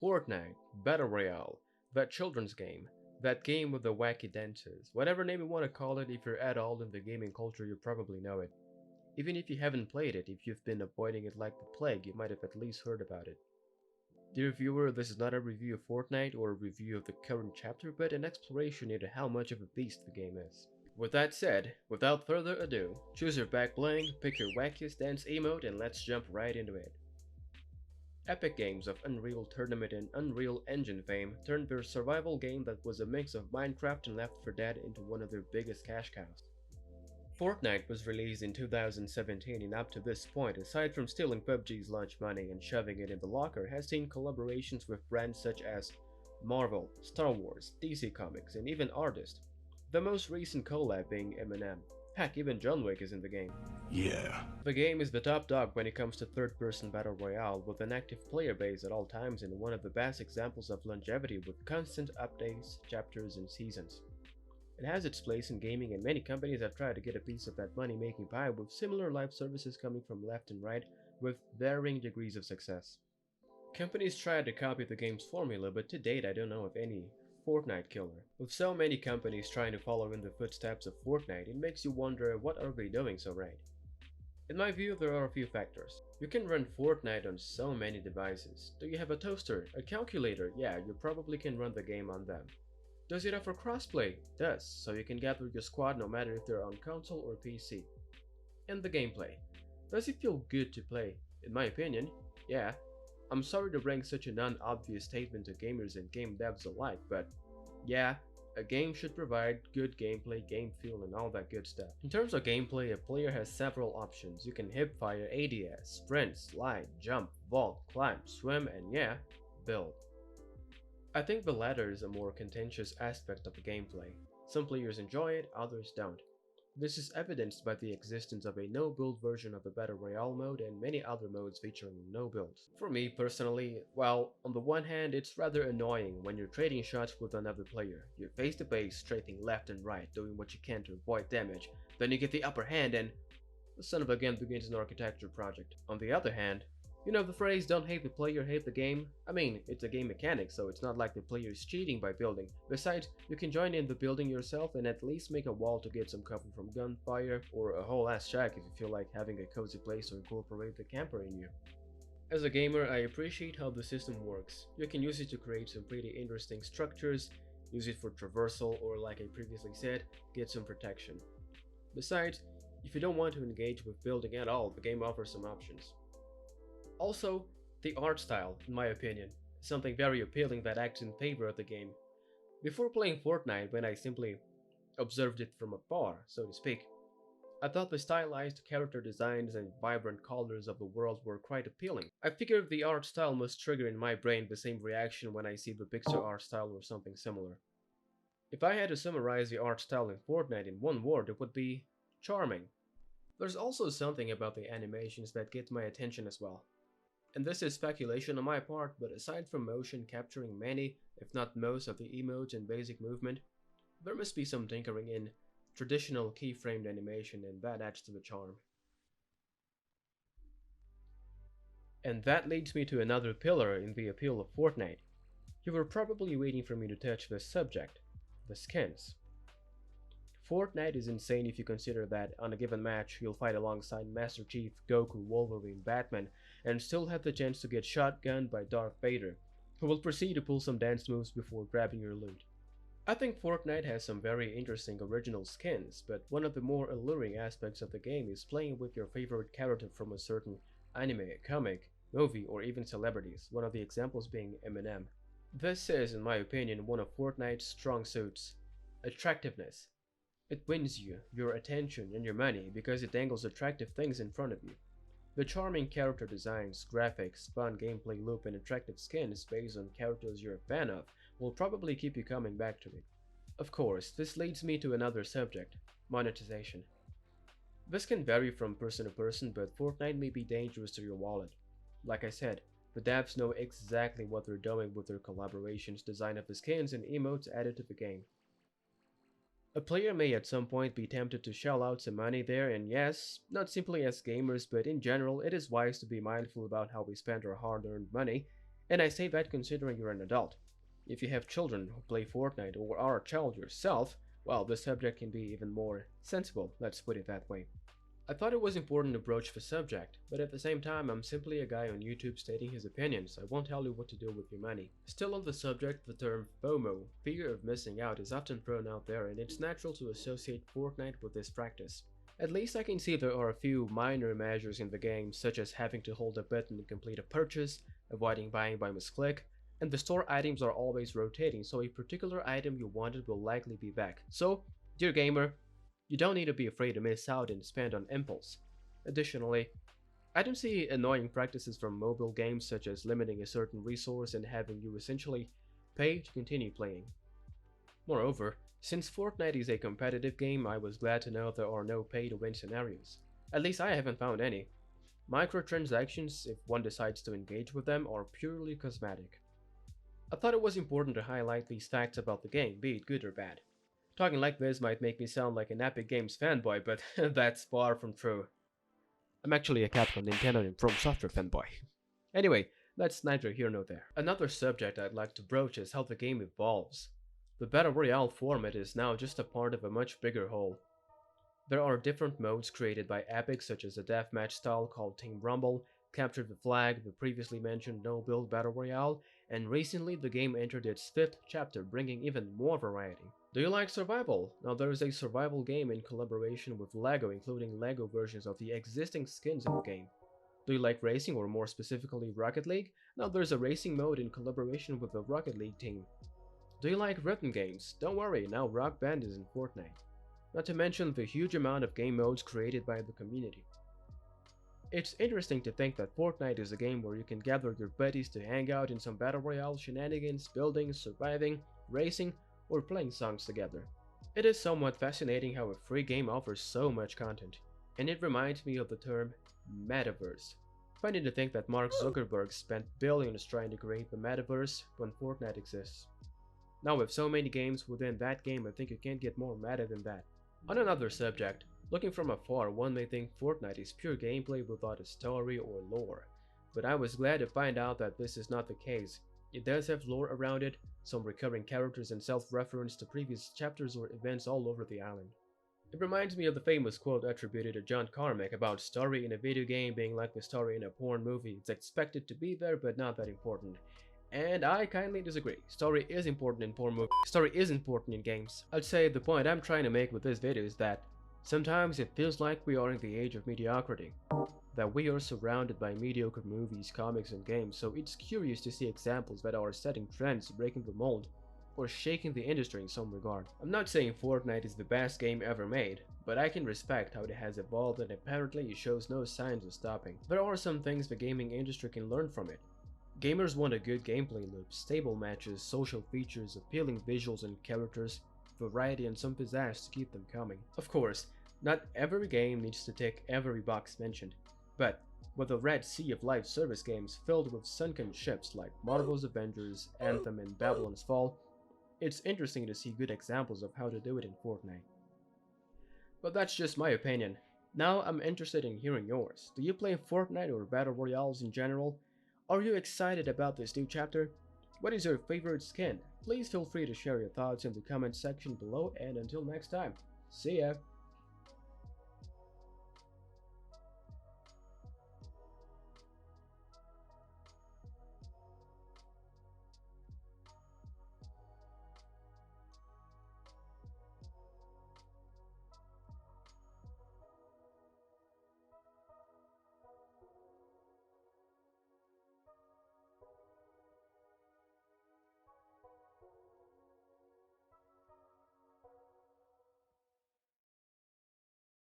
Fortnite, Battle Royale, that children's game, that game with the wacky dances, whatever name you want to call it, if you're at all in the gaming culture, you probably know it. Even if you haven't played it, if you've been avoiding it like the plague, you might have at least heard about it. Dear viewer, this is not a review of Fortnite or a review of the current chapter, but an exploration into how much of a beast the game is. With that said, without further ado, choose your back bling, pick your wackiest dance emote, and let's jump right into it. Epic Games of Unreal Tournament and Unreal Engine fame turned their survival game that was a mix of Minecraft and Left 4 Dead into one of their biggest cash cows. Fortnite was released in 2017 and up to this point, aside from stealing PUBG's launch money and shoving it in the locker, has seen collaborations with brands such as Marvel, Star Wars, DC Comics, and even artists. The most recent collab being Eminem. Heck, even John Wick is in the game. Yeah. The game is the top dog when it comes to third-person battle royale, with an active player base at all times and one of the best examples of longevity with constant updates, chapters, and seasons. It has its place in gaming, and many companies have tried to get a piece of that money-making pie, with similar live services coming from left and right with varying degrees of success. Companies try to copy the game's formula, but to date I don't know of any Fortnite killer. With so many companies trying to follow in the footsteps of Fortnite, it makes you wonder, what are they doing so right? In my view, there are a few factors. You can run Fortnite on so many devices. Do you have a toaster? A calculator? Yeah, you probably can run the game on them. Does it offer crossplay? It does, so you can gather your squad no matter if they're on console or PC. And the gameplay. Does it feel good to play? In my opinion, yeah. I'm sorry to bring such a non-obvious statement to gamers and game devs alike, but yeah, a game should provide good gameplay, game feel, and all that good stuff. In terms of gameplay, a player has several options. You can hipfire, ADS, sprint, slide, jump, vault, climb, swim, and yeah, build. I think the latter is a more contentious aspect of the gameplay. Some players enjoy it, others don't. This is evidenced by the existence of a no-build version of the Battle Royale mode and many other modes featuring no builds. For me personally, well, on the one hand it's rather annoying when you're trading shots with another player. You're face to face, strafing left and right, doing what you can to avoid damage, then you get the upper hand and the son of a gun begins an architecture project. On the other hand, you know the phrase, don't hate the player, hate the game? I mean, it's a game mechanic, so it's not like the player is cheating by building. Besides, you can join in the building yourself and at least make a wall to get some cover from gunfire, or a whole ass shack if you feel like having a cozy place to incorporate the camper in you. As a gamer, I appreciate how the system works. You can use it to create some pretty interesting structures, use it for traversal, or like I previously said, get some protection. Besides, if you don't want to engage with building at all, the game offers some options. Also, the art style, in my opinion, is something very appealing that acts in favor of the game. Before playing Fortnite, when I simply observed it from afar, so to speak, I thought the stylized character designs and vibrant colors of the world were quite appealing. I figured the art style must trigger in my brain the same reaction when I see the pixel art style or something similar. If I had to summarize the art style in Fortnite in one word, it would be charming. There's also something about the animations that gets my attention as well. And this is speculation on my part, but aside from motion capturing many, if not most, of the emotes and basic movement, there must be some tinkering in traditional keyframed animation, and that adds to the charm. And that leads me to another pillar in the appeal of Fortnite. You were probably waiting for me to touch this subject, the skins. Fortnite is insane if you consider that on a given match you'll fight alongside Master Chief, Goku, Wolverine, Batman, and still have the chance to get shotgunned by Darth Vader, who will proceed to pull some dance moves before grabbing your loot. I think Fortnite has some very interesting original skins, but one of the more alluring aspects of the game is playing with your favorite character from a certain anime, comic, movie, or even celebrities, one of the examples being Eminem. This is, in my opinion, one of Fortnite's strong suits: attractiveness. It wins you, your attention, and your money because it dangles attractive things in front of you. The charming character designs, graphics, fun gameplay loop, and attractive skins based on characters you're a fan of will probably keep you coming back to it. Of course, this leads me to another subject: monetization. This can vary from person to person, but Fortnite may be dangerous to your wallet. Like I said, the devs know exactly what they're doing with their collaborations, design of the skins, and emotes added to the game. A player may at some point be tempted to shell out some money there, and yes, not simply as gamers, but in general, it is wise to be mindful about how we spend our hard-earned money, And I say that considering you're an adult. If you have children who play Fortnite or are a child yourself, well, the subject can be even more sensible, let's put it that way. I thought it was important to broach the subject, but at the same time, I'm simply a guy on YouTube stating his opinions. I won't tell you what to do with your money. Still on the subject, the term FOMO, fear of missing out, is often thrown out there, and it's natural to associate Fortnite with this practice. At least I can see there are a few minor measures in the game, such as having to hold a button to complete a purchase, avoiding buying by misclick, and the store items are always rotating, so a particular item you wanted will likely be back. So, dear gamer, you don't need to be afraid to miss out and spend on impulse. Additionally, I don't see annoying practices from mobile games such as limiting a certain resource and having you essentially pay to continue playing. Moreover, since Fortnite is a competitive game, I was glad to know there are no pay-to-win scenarios. At least I haven't found any. Microtransactions, if one decides to engage with them, are purely cosmetic. I thought it was important to highlight these facts about the game, be it good or bad. Talking like this might make me sound like an Epic Games fanboy, but that's far from true. I'm actually a Capcom, Nintendo, and From Software fanboy. Anyway, that's neither here nor there. Another subject I'd like to broach is how the game evolves. The Battle Royale format is now just a part of a much bigger whole. There are different modes created by Epic, such as a deathmatch style called Team Rumble, Capture the Flag, the previously mentioned no-build Battle Royale, and recently the game entered its 5th chapter, bringing even more variety. Do you like survival? Now there is a survival game in collaboration with LEGO, including LEGO versions of the existing skins in the game. Do you like racing, or more specifically Rocket League? Now there's a racing mode in collaboration with the Rocket League team. Do you like rhythm games? Don't worry, now Rock Band is in Fortnite. Not to mention the huge amount of game modes created by the community. It's interesting to think that Fortnite is a game where you can gather your buddies to hang out in some battle royale shenanigans, building, surviving, racing, or playing songs together. It is somewhat fascinating how a free game offers so much content, and it reminds me of the term metaverse. Funny to think that Mark Zuckerberg spent billions trying to create the metaverse when Fortnite exists. Now with so many games within that game, I think you can't get more meta than that. On another subject, looking from afar, one may think Fortnite is pure gameplay without a story or lore, but I was glad to find out that this is not the case. It does have lore around it, some recurring characters and self-reference to previous chapters or events all over the island. It reminds me of the famous quote attributed to John Carmack about story in a video game being like the story in a porn movie. It's expected to be there, but not that important. And I kindly disagree. Story is important in porn movies. Story is important in games. I'd say the point I'm trying to make with this video is that sometimes it feels like we are in the age of mediocrity. That we are surrounded by mediocre movies, comics, and games, so it's curious to see examples that are setting trends, breaking the mold, or shaking the industry in some regard. I'm not saying Fortnite is the best game ever made, but I can respect how it has evolved and apparently it shows no signs of stopping. There are some things the gaming industry can learn from it. Gamers want a good gameplay loop, stable matches, social features, appealing visuals and characters, variety and some pizzazz to keep them coming. Of course, not every game needs to tick every box mentioned, but with a red sea of live service games filled with sunken ships like Marvel's Avengers, Anthem, and Babylon's Fall, it's interesting to see good examples of how to do it in Fortnite. But that's just my opinion. Now I'm interested in hearing yours. Do you play Fortnite or Battle Royales in general? Are you excited about this new chapter? What is your favorite skin? Please feel free to share your thoughts in the comment section below, and until next time, see ya!